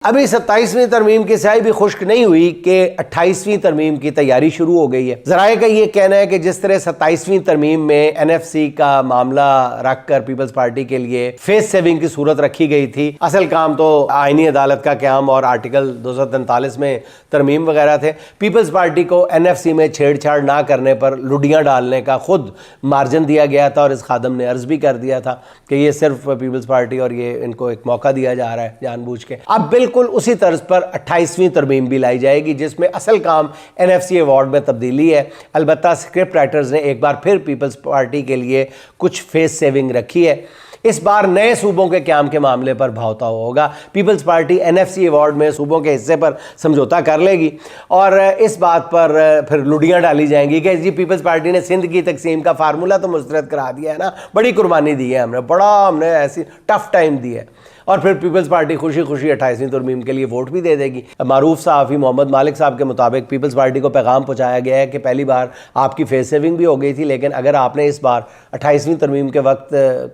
अभी 27वीं तरमीम की स्याही भी खुश्क नहीं हुई कि 28वीं तरमीम की तैयारी शुरू हो गई है। ज़राए का ये कहना है कि जिस तरह 27वीं तरमीम में NFC का मामला रखकर पीपल्स पार्टी के लिए फेस सेविंग की सूरत रखी गई थी, असल काम तो आईनी अदालत का क्याम और आर्टिकल 243 में तरमीम वगैरह थे। पीपल्स पार्टी को NFC में छेड़छाड़ ना करने पर लुडियाँ डालने का खुद मार्जिन दिया गया था और इस खादम ने अर्ज भी कर दिया था कि ये सिर्फ पीपल्स पार्टी और ये इनको एक मौका दिया जा रहा है जानबूझ के। अब बिल्कुल उसी तर्ज पर 28वीं तरमीम भी लाई जाएगी जिसमें असल काम NFC अवार्ड में तब्दीली है। अलबत्ता स्क्रिप्ट राइटर्स ने एक बार फिर पीपल्स पार्टी के लिए कुछ फेस सेविंग रखी है। इस बार नए सूबों के क्याम के मामले पर भावता होगा। पीपल्स पार्टी NFC अवार्ड में सूबों के हिस्से पर समझौता कर लेगी और इस बात पर फिर लुडियाँ डाली जाएंगी कि जी पीपल्स पार्टी ने सिंध की तकसीम का फार्मूला तो मुस्तरद करा दिया है ना, बड़ी कुर्बानी दी है हमने ऐसी टफ टाइम दी है। और फिर पीपल्स पार्टी खुशी खुशी 28वीं तरमीम के लिए वोट भी दे देगी। मारूफ सहाफ़ी मोहम्मद मालिक साहब के मुताबिक पीपल्स पार्टी को पैगाम पहुंचाया गया है कि पहली बार आपकी फेस सेविंग भी हो गई थी, लेकिन अगर आपने इस बार 28वीं तरमीम के वक्त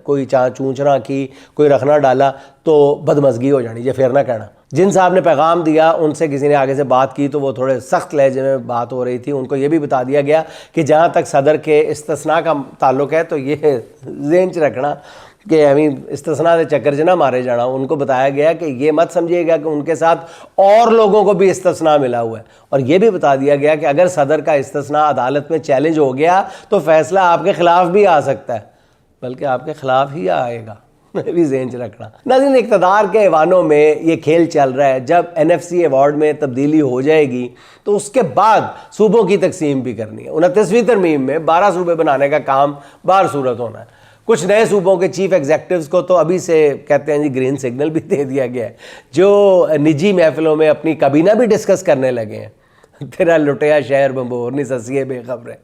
कोई चूंचना की, कोई रखना डाला तो बदमज़गी हो जानी, ये फिर ना कहना। जिन साहब ने पैगाम दिया उनसे किसी ने आगे से बात की तो वो थोड़े सख्त लहजे में बात हो रही थी। उनको ये भी बता दिया गया कि जहाँ तक सदर के इस्तिस्ना का ताल्लुक़ है तो ये ज़हन च रखना कि इस्तिस्ना के चक्कर से ना मारे जाना। उनको बताया गया कि ये मत समझिएगा कि उनके साथ और लोगों को भी इस्तिस्ना मिला हुआ है। और ये भी बता दिया गया कि अगर सदर का इस्तिस्ना अदालत में चैलेंज हो गया तो फैसला आपके खिलाफ भी आ सकता है, बल्कि आपके खिलाफ ही आएगा। भी ज़हन रखना। नाज़रीन, इक़्तिदार के ऐवानों में ये खेल चल रहा है। जब NFC अवार्ड में तब्दीली हो जाएगी तो उसके बाद सूबों की तकसीम भी करनी है। 29वीं तरमीम में 12 सूबे बनाने का काम बार सूरत होना है। कुछ नए सूबों के चीफ एग्जेक्टिव्स को तो अभी से कहते हैं जी ग्रीन सिग्नल भी दे दिया गया है, जो निजी महफिलों में अपनी काबीना भी डिस्कस करने लगे हैं। तेरा लुटिया शहर बंबोर नहीं ससिए बेखबर है।